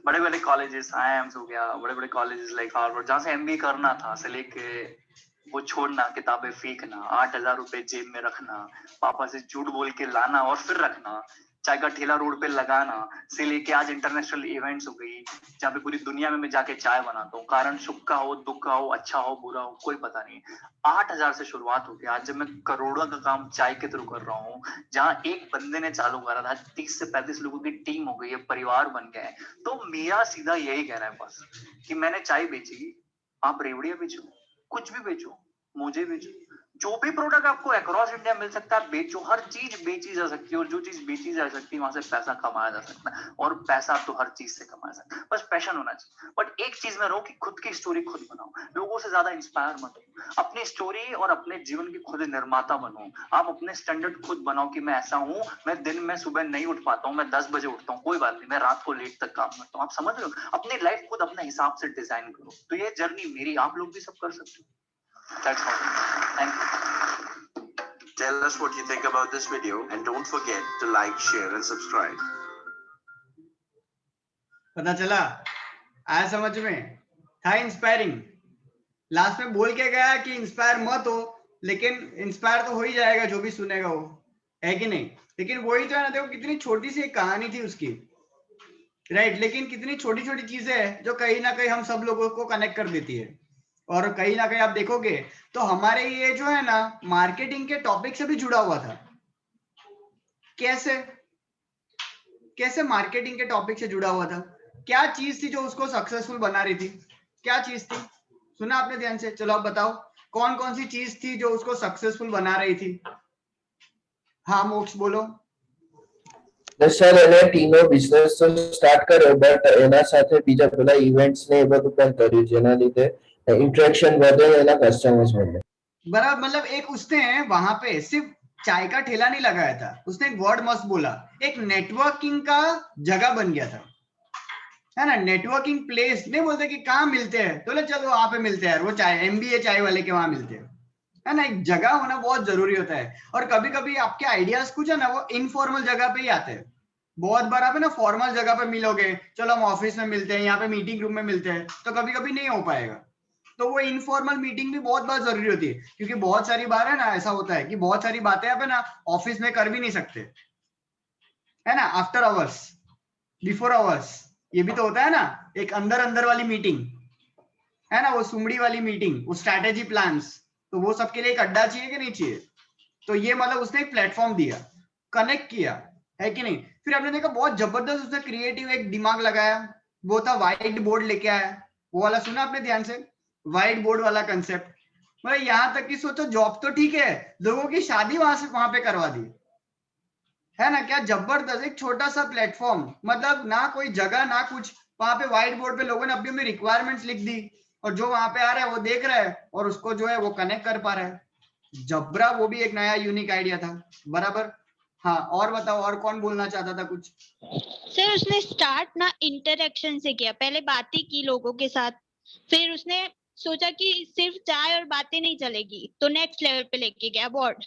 बड़े बड़े कॉलेजेस, आईआईएम्स हो गया, बड़े बड़े कॉलेजेस लाइक हार्वर्ड, जहाँ से एमबीए करना था, से लेके वो छोड़ना, किताबें फेंकना, 8,000 रुपए जेब में रखना, पापा से झूठ बोल के लाना और फिर रखना, चाय का ठेला रोड पे लगाना, से लेके आज इंटरनेशनल इवेंट्स हो गई जहाँ पे पूरी दुनिया में मैं जाके चाय बनाता हूँ। कारण सुख का हो, दुख का हो, अच्छा हो, बुरा हो, कोई पता नहीं। 8,000 से शुरुआत होगी, आज जब मैं करोड़ों का काम चाय के थ्रू कर रहा हूँ, जहाँ एक बंदे ने चालू करा था, 30 से 35 लोगों की टीम हो गई है, परिवार बन गए हैं। तो मेरा सीधा यही कहना है बस कि मैंने चाय बेची, आप रेवड़िया बेचो, कुछ भी बेचो, मुझे बेचो, जो भी प्रोडक्ट आपको अक्रॉस इंडिया मिल सकता है बेचो। हर चीज बेची जा सकती है, और जो चीज बेची जा सकती है वहां से पैसा कमाया जा सकता है, और पैसा तो हर चीज से कमाया जा सकता है, बस पैशन होना चाहिए। बट एक चीज में रहो कि खुद की स्टोरी खुद बनाओ, लोगों से ज्यादा इंस्पायर मत हो, अपनी स्टोरी और अपने जीवन की खुद निर्माता बनो। आप अपने स्टैंडर्ड खुद बनाओ कि मैं ऐसा हूँ, मैं दिन में सुबह नहीं उठ पाता हूँ, मैं 10 बजे उठता हूँ, कोई बात नहीं, मैं रात को लेट तक काम करता हूँ। आप समझ रहे हो, अपनी लाइफ खुद अपने हिसाब से डिजाइन करो। तो ये जर्नी मेरी, आप लोग भी सब कर सकते हो। That's all. Thank you. Tell us what you think about this video and don't forget to like, share and subscribe. पता चला, आया समझ में, था इंस्पायरिंग। लास्ट में बोल के गया कि इंस्पायर मत हो, लेकिन इंस्पायर तो हो ही जाएगा जो भी सुनेगा वो, है कि नहीं? लेकिन वही तो है ना, देखो कितनी छोटी सी एक कहानी थी उसकी, राइट? लेकिन कितनी छोटी छोटी चीजें हैं जो कहीं ना कहीं हम सब लोगों को कनेक्ट कर देती है। और कहीं ना कहीं आप देखोगे तो हमारे ये जो है ना, मार्केटिंग के टॉपिक से भी जुड़ा हुआ था। कैसे कैसे मार्केटिंग के टॉपिक से जुड़ा हुआ था? क्या चीज थी जो उसको सक्सेसफुल बना रही थी? क्या चीज थी? सुना आपने ध्यान से? चलो आप बताओ, कौन कौन सी चीज थी जो उसको सक्सेसफुल बना रही थी? हाँ मोक्ष बोलो। સર એને ટીનો બિઝનેસ તો સ્ટાર્ટ કર્યો, બટ એના સાથે બીજા પેલા ઇવેન્ટ્સ ને એ બધું પણ કર્યું, જેના લીધે ઇન્ટરેક્શન વધે, એના કસ્ટમર્સ વધે। बराबर, मतलब एक उसने वहां पे सिर्फ चाय का ठेला नहीं लगाया था, उसने एक वर्ड मस्त बोला, एक नेटवर्किंग का जगह बन गया था, है ना? नेटवर्किंग प्लेस नहीं बोलते कि कहाँ मिलते हैं, तो चलो वहां पे मिलते हैं, वो चाय एमबीए चाय वाले के वहां मिलते हैं, है ना? एक जगह होना बहुत जरूरी होता है। और कभी कभी आपके आइडियाज कुछ है ना, वो इनफॉर्मल जगह पे ही आते हैं। बहुत बार आप है ना फॉर्मल जगह पे मिलोगे, चलो हम ऑफिस में मिलते हैं, यहाँ पे मीटिंग रूम में मिलते हैं, तो कभी कभी नहीं हो पाएगा। तो वो इनफॉर्मल मीटिंग भी बहुत बार जरूरी होती है, क्योंकि बहुत सारी बार है ना ऐसा होता है कि बहुत सारी बातें आप है ना ऑफिस में कर भी नहीं सकते, है ना? आफ्टर आवर्स, बिफोर आवर्स, ये भी तो होता है ना, एक अंदर अंदर वाली मीटिंग, है ना, वो सुमड़ी वाली मीटिंग, वो स्ट्रैटेजी प्लान्स, तो वो सबके लिए एक अड्डा चाहिए कि नहीं चाहिए? तो ये मतलब उसने एक प्लेटफॉर्म दिया, कनेक्ट किया, है कि नहीं? फिर हमने देखा बहुत जबरदस्त उसने क्रिएटिव एक दिमाग लगाया, वो था व्हाइट बोर्ड लेके आया, वो वाला सुना आपने ध्यान से? व्हाइट बोर्ड वाला कंसेप्ट। मतलब यहाँ तक कि सोचो, जॉब तो ठीक है, लोगों की शादी वहां पे करवा दी, है ना, क्या जबरदस्त, एक छोटा सा प्लेटफॉर्म, मतलब ना कोई जगह ना कुछ, वहां पे व्हाइट बोर्ड पे लोगों ने अपनी अपनी रिक्वायरमेंट्स लिख दी और जो वहां पे आ रहा है वो देख रहा है और उसको जो है वो कनेक्ट कर पा रहा है। जबरा, वो भी एक नया यूनिक आइडिया था। बराबर। हाँ, और बताओ, और कौन बोलना चाहता था कुछ? सर उसने स्टार्ट ना इंटरेक्शन से किया, पहले बातें की लोगों के साथ, फिर उसने सोचा कि सिर्फ चाय और बातें नहीं चलेगी, तो नेक्स्ट लेवल पे लेके गया बोर्ड।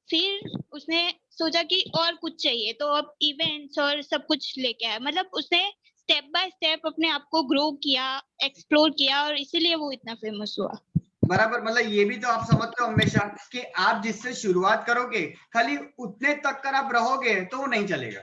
फिर उसने सोचा कि और कुछ चाहिए, तो अब इवेंट्स और सब कुछ लेके आया। मतलब उसने स्टेप बाय स्टेप अपने आप को ग्रो किया, एक्सप्लोर किया, और इसीलिए वो इतना फेमस हुआ। बराबर, मतलब ये भी तो आप समझते हो हमेशा कि आप जिससे शुरुआत करोगे खाली उतने तक कर आप रहोगे तो वो नहीं चलेगा,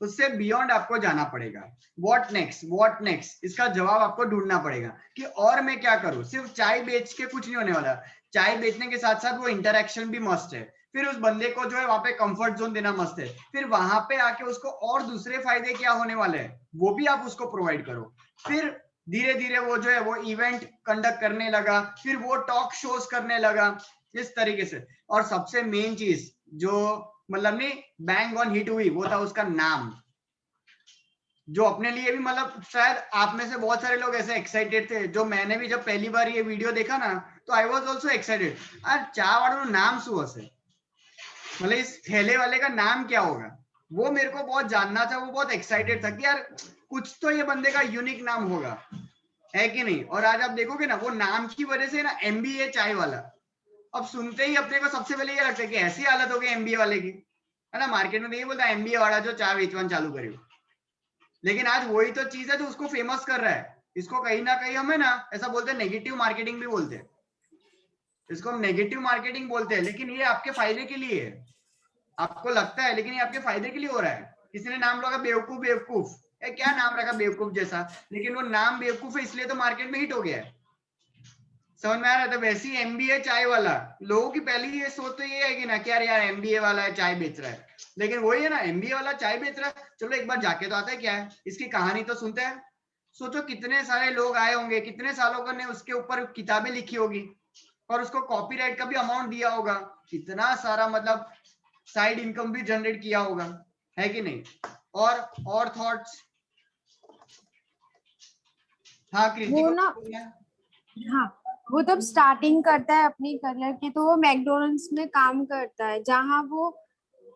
उससे बियॉन्ड आपको जाना पड़ेगा। व्हाट नेक्स्ट, व्हाट नेक्स्ट, इसका जवाब आपको ढूंढना पड़ेगा कि और मैं क्या करूं। सिर्फ चाय बेच के कुछ नहीं होने वाला, चाय बेचने के साथ साथ वो इंटरेक्शन भी मस्ट है, फिर उस बंदे को जो है वहां पे कंफर्ट जोन देना मस्त है, फिर वहां पे आके उसको और दूसरे फायदे क्या होने वाले हैं वो भी आप उसको प्रोवाइड करो। फिर धीरे धीरे वो जो है वो इवेंट कंडक्ट करने लगा, फिर वो टॉक शोज करने लगा, इस तरीके से। और सबसे मेन चीज जो मतलब नहीं बैंग ऑन हिट हुई वो था उसका नाम, जो अपने लिए भी मतलब शायद आप में से बहुत सारे लोग ऐसे एक्साइटेड थे। जो मैंने भी जब पहली बार ये वीडियो देखा ना तो आई वाज आल्सो एक्साइटेड। यार चा वालों नाम शू हसे, मतलब इस ठेले वाले का नाम क्या होगा, वो मेरे को बहुत जानना था। वो बहुत एक्साइटेड था कि यार कुछ तो ये बंदे का यूनिक नाम होगा, है कि नहीं। और आज आप देखोगे ना वो नाम की वजह से ना MBA चाय वाला, अब सुनते ही अपने को सबसे पहले ये लगता है कि ऐसी हालत हो गई MBA वाले की, है ना। मार्केट में नहीं बोलता MBA वाला जो चाय बेचवान चालू करे, लेकिन आज वही तो चीज है जो उसको फेमस कर रहा है। इसको कहीं ना कहीं हमें ना ऐसा बोलते हैं, नेगेटिव मार्केटिंग भी बोलते हैं, इसको हम नेगेटिव मार्केटिंग बोलते हैं, लेकिन ये आपके फायदे के लिए है। आपको लगता है लेकिन ये आपके फायदे के लिए हो रहा है। किसी ने नाम लगा बेवकूफ, बेवकूफ क्या नाम रखा बेवकूफ जैसा, लेकिन वो नाम बेवकूफ है इसलिए तो मार्केट में हिट हो गया है। समझ में आ रहा है? तो वैसे ही MBA चाय वाला, लोगों की पहली ये सोच तो ये है कि ना कि यार MBA वाला है चाय बेच रहा है, लेकिन वही है ना MBA वाला चाय बेच रहा है, चलो एक बार जाके तो आता है क्या है, इसकी कहानी तो सुनते हैं। सोचो कितने सारे लोग आए होंगे, कितने सालों ने उसके ऊपर किताबें लिखी होगी और उसको कॉपीराइट का भी अमाउंट दिया होगा, कितना सारा मतलब साइड इनकम भी जनरेट किया होगा, है कि नहीं। और थॉट्स? हाँ कृति वो को ना, बोलना है। हाँ, वो तब स्टार्टिंग करता है अपनी करियर की, तो वो मैकडोनल्ड्स में काम करता है जहाँ वो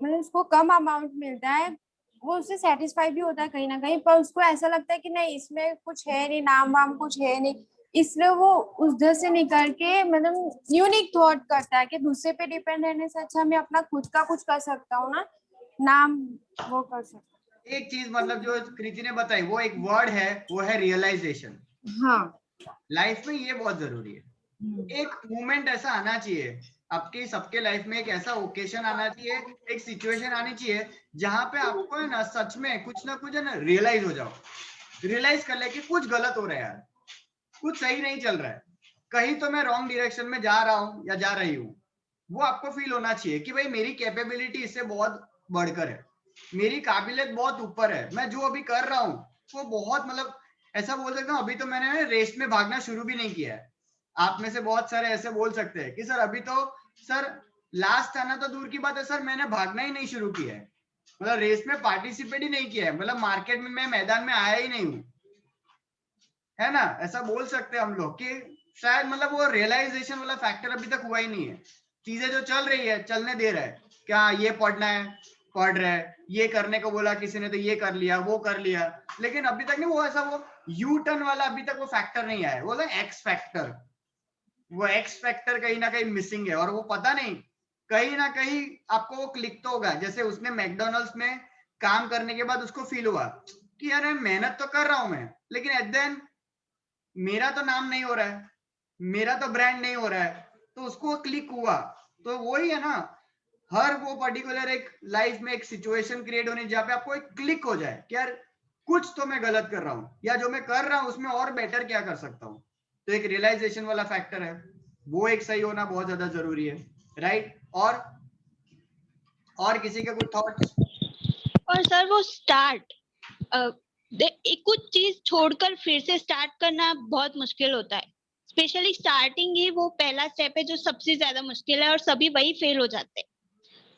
मतलब उसको कम अमाउंट मिलता है। वो उससे सेटिस्फाई भी होता है कहीं ना कहीं, पर उसको ऐसा लगता है कि नहीं इसमें कुछ है नहीं, नाम वाम कुछ है नहीं, इसलिए वो उधर से निकल के मतलब यूनिक थॉट करता है कि दूसरे पे डिपेंड रहने से अच्छा मैं अपना खुद का कुछ कर सकता हूँ ना, नाम वो कर सकता एक चीज मतलब जो कृति ने बताई वो एक वर्ड है, वो है रियलाइजेशन। हूँ। हाँ। लाइफ में ये बहुत जरूरी है। एक मोमेंट ऐसा आना चाहिए आपकी सबके लाइफ में, एक ऐसा ओकेशन आना चाहिए, एक सिचुएशन आनी चाहिए जहां पे आपको है ना सच में कुछ ना कुछ है ना रियलाइज हो जाओ, रियलाइज कर ले कि कुछ गलत हो रहा है यार, कुछ सही नहीं चल रहा है, कहीं तो मैं रॉन्ग डायरेक्शन में जा रहा हूँ या जा रही हूँ। वो आपको फील होना चाहिए कि भाई मेरी कैपेबिलिटी इससे बहुत बढ़कर है, मेरी काबिलियत बहुत ऊपर है, मैं जो अभी कर रहा हूँ वो बहुत मतलब ऐसा बोल सकता हूँ, अभी तो मैंने रेस में भागना शुरू भी नहीं किया है। आप में से बहुत सारे ऐसे बोल सकते हैं कि सर अभी तो सर लास्ट आना तो दूर की बात है, सर मैंने भागना ही नहीं शुरू किया है, मतलब रेस में पार्टिसिपेट ही नहीं किया है, मतलब मार्केट में मैं मैदान में आया ही नहीं हूँ, है ना। ऐसा बोल सकते हैं हम लोग कि शायद मतलब वो रियलाइजेशन वाला फैक्टर अभी तक हुआ ही नहीं है। चीजें जो चल रही है चलने दे रहा है, क्या ये पढ़ना है पढ़ रहा है, ये करने को बोला किसी ने तो ये कर लिया वो कर लिया, लेकिन अभी तक नहीं वो ऐसा वो यू टर्न वाला अभी तक वो फैक्टर नहीं आया, वो एक्स फैक्टर, वो एक्स फैक्टर कहीं ना कहीं मिसिंग है। और वो पता नहीं कहीं ना कहीं आपको वो क्लिक तो होगा, जैसे उसने मैकडोनल्ड्स में काम करने के बाद उसको फील हुआ कि यार मेहनत तो कर रहा हूं मैं, लेकिन एट द एंड मेरा तो नाम नहीं हो रहा है, मेरा तो ब्रांड नहीं हो रहा है, तो उसको क्लिक हुआ। तो वही है ना, हर वो पर्टिकुलर एक लाइफ में एक सिचुएशन क्रिएट होनी जहाँ पे आपको एक क्लिक हो जाए कि यार कुछ तो मैं गलत कर रहा हूँ या जो मैं कर रहा हूँ उसमें और बेटर क्या कर सकता हूँ। तो एक रियलाइजेशन वाला फैक्टर है, वो एक सही होना बहुत ज्यादा जरूरी है, राइट। और किसी के कुछ थॉट्स? और सर वो स्टार्ट कुछ चीज छोड़कर फिर से स्टार्ट करना बहुत मुश्किल होता है। स्पेशली स्टार्टिंग ही वो पहला स्टेप है जो सबसे ज्यादा मुश्किल है, और सभी वही फेल हो जाते हैं।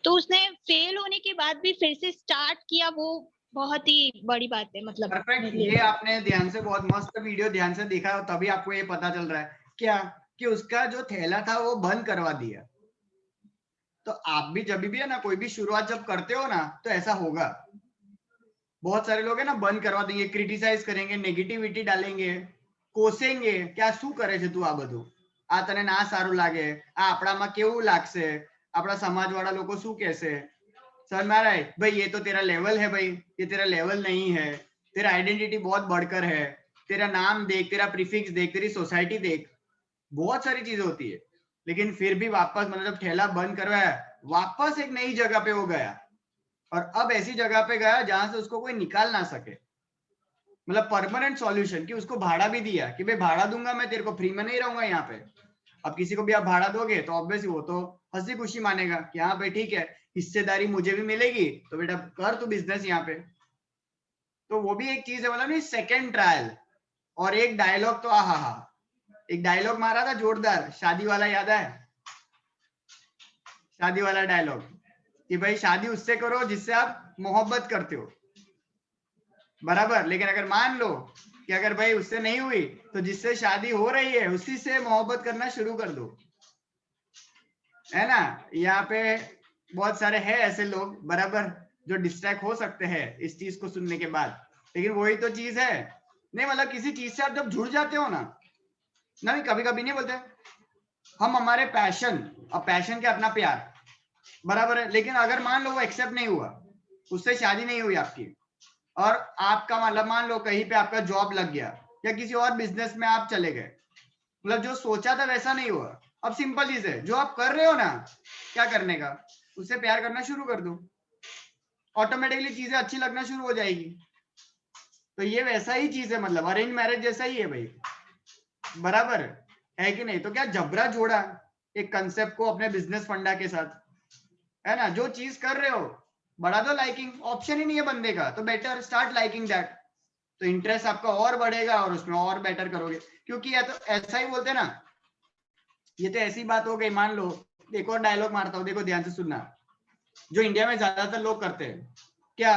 तो उसने फेल होने के बाद भी फिर से स्टार्ट किया, वो बहुत ही बड़ी बात है। मतलब परफेक्ट, ये आपने ध्यान से, बहुत मस्त वीडियो ध्यान से देखा हो, तभी आपको ये पता चल रहा है क्या कि उसका जो थैला था वो बंद करवा दिया। तो आप भी जब भी है ना, कोई भी शुरुआत जब करते हो ना, तो ऐसा होगा। बहुत सारे लोग है ना, बंद करवा देंगे, क्रिटिसाइज करेंगे, नेगेटिविटी डालेंगे, कोसेंगे, क्या શું કરે છે તું, આ બધું આ તને ના સારું લાગે, આ આપણામાં કેવું લાગશે, આપણા સમાજવાળા લોકો શું કહેશે। सर महाराज भाई ये तो तेरा लेवल है भाई, ये तेरा लेवल नहीं है, तेरा आइडेंटिटी बहुत बढ़कर है, तेरा नाम देख, तेरा प्रीफिक्स देख, तेरी सोसाइटी देख, बहुत सारी चीजें होती है। लेकिन फिर भी वापस मतलब ठेला बंद करवाया, वापस एक नई जगह पे वो गया, और अब ऐसी जगह पे गया जहां से उसको कोई निकाल ना सके। मतलब परमानेंट सॉल्यूशन, कि उसको भाड़ा भी दिया कि भाई भाड़ा दूंगा मैं तेरे को, फ्री में नहीं रहूंगा यहाँ पे। अब किसी को भी आप भाड़ा दोगे तो ऑब्वियसली वो तो हंसी खुशी मानेगा कि हाँ भाई ठीक है, हिस्सेदारी मुझे भी मिलेगी, तो बेटा कर तू बिजनेस यहाँ पे। तो वो भी एक चीज है, मतलब नहीं, सेकेंड ट्रायल। और एक डायलॉग तो आहा, एक डायलॉग मारा था जोरदार, शादी वाला, याद है? शादी वाला डायलॉग कि भाई शादी उससे करो जिससे आप मोहब्बत करते हो, बराबर। लेकिन अगर मान लो कि अगर भाई उससे नहीं हुई, तो जिससे शादी हो रही है उसी से मोहब्बत करना शुरू कर दो, है ना। यहाँ पे बहुत सारे हैं ऐसे लोग, बराबर, जो डिस्ट्रैक्ट हो सकते हैं इस चीज को सुनने के बाद। लेकिन वही तो चीज है, नहीं मतलब किसी चीज से आप जब जुड़ जाते हो ना, नहीं कभी कभी नहीं बोलते हम हमारे पैशन, और पैशन के अपना प्यार, बराबर है। लेकिन अगर मान लो वो एक्सेप्ट नहीं हुआ, उससे शादी नहीं हुई आपकी, और आपका मतलब मान लो कहीं पे आपका जॉब लग गया, या किसी और बिजनेस में आप चले गए, मतलब जो सोचा था वैसा नहीं हुआ। अब सिंपल चीज है, जो आप कर रहे हो ना, क्या करने का, उससे प्यार करना शुरू कर दो, ऑटोमेटिकली चीजें अच्छी लगना शुरू हो जाएगी। तो ये वैसा ही चीज है, मतलब अरेंज मैरिज जैसा ही है भाई, बराबर है कि नहीं। तो क्या जबरा जोड़ा एक कंसेप्ट को अपने बिजनेस फंडा के साथ, है ना। जो चीज कर रहे हो बढ़ा दो, लाइकिंग ऑप्शन ही नहीं है बंदे का, तो बेटर स्टार्ट लाइकिंग दैट, तो इंटरेस्ट आपका और बढ़ेगा और उसमें और बेटर करोगे। क्योंकि या तो ऐसा ही बोलते ना, ये तो ऐसी बात हो गई। मान लो एक और डायलॉग मारता हूँ, देखो ध्यान से सुनना, जो इंडिया में ज्यादातर लोग करते हैं क्या,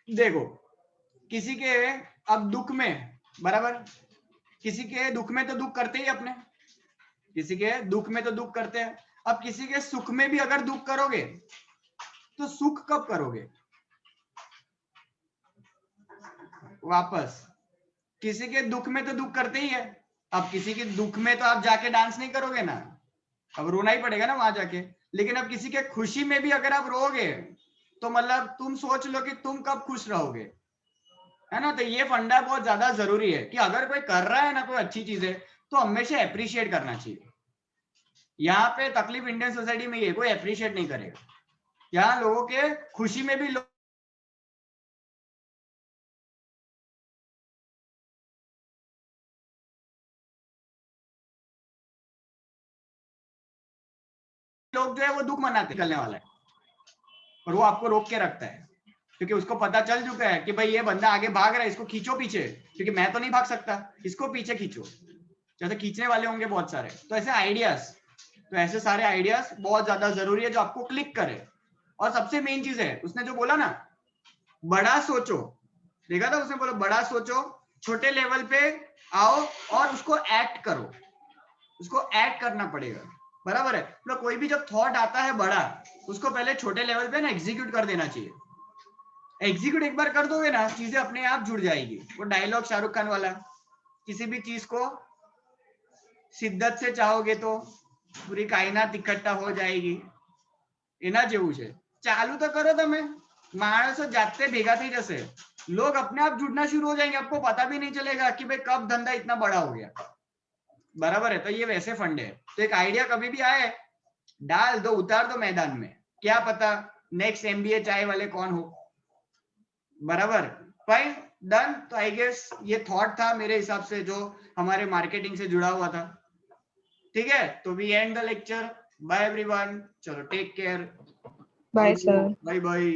देखो किसी के अब दुख में, बराबर, किसी के दुख में तो दुख करते ही अपने, किसी के दुख में तो दुख करते हैं। अब किसी के सुख में भी अगर दुख करोगे तो सुख कब करोगे वापस। किसी के दुख में तो दुख करते ही है, अब किसी के दुख में तो आप जाके डांस नहीं करोगे ना, अब रोना ही पड़ेगा ना वहां जाके। लेकिन अब किसी के खुशी में भी अगर आप रोगे, तो मतलब तुम सोच लो कि तुम कब खुश रहोगे, है ना। तो ये फंडा बहुत ज्यादा जरूरी है कि अगर कोई कर रहा है ना कोई अच्छी चीज है, तो हमेशा अप्रिशिएट करना चाहिए। यहाँ पे तकलीफ इंडियन सोसाइटी में ये, कोई अप्रिशिएट नहीं करेगा। यहाँ लोगों के खुशी में भी लोग जो है वो दुख मनाते निकलने वाला है, और वो आपको रोक के रखता है, क्योंकि उसको पता चल चुका है कि भाई ये बंदा आगे भाग रहा है, इसको खींचो पीछे, क्योंकि मैं तो नहीं भाग सकता, इसको पीछे खींचो। जैसे खींचने वाले होंगे बहुत सारे, तो ऐसे आइडियाज, तो ऐसे सारे आइडियाज बहुत ज्यादा जरूरी है जो आपको क्लिक करे। और सबसे मेन चीज है, उसने जो बोला ना, बड़ा सोचो, देखा था उसने बोला बड़ा सोचो, छोटे लेवल पे आओ और उसको एक्ट करो, उसको एक्ट करना पड़ेगा, बराबर है। मतलब कोई भी जब थॉट आता है बड़ा, उसको पहले छोटे लेवल पे ना एग्जीक्यूट कर देना चाहिए। एग्जीक्यूट एक बार कर दोगे ना, चीजें अपने आप जुड़ जाएगी। वो डायलॉग शाहरुख खान वाला, किसी भी चीज को शिद्दत से चाहोगे तो पूरी कायनात इकट्ठा हो जाएगी, એના જેવું છે। ચાલू तो करो તમે, माणसों जाते भेगा थी जैसे, लोग अपने आप जुड़ना शुरू हो जाएंगे, आपको पता भी नहीं चलेगा कि भाई कब धंधा इतना बड़ा हो गया, बराबर है। तो ये वैसे फंड है। तो एक आइडिया कभी भी आए, डाल दो, उतार दो मैदान में, क्या पता नेक्स्ट MBA चाय वाले कौन हो, बराबर। Fine, done. तो आई गेस ये थॉट था मेरे हिसाब से जो हमारे मार्केटिंग से जुड़ा हुआ था, ठीक है। तो we end the lecture, bye everyone, चलो take care, bye sir. Bye bye.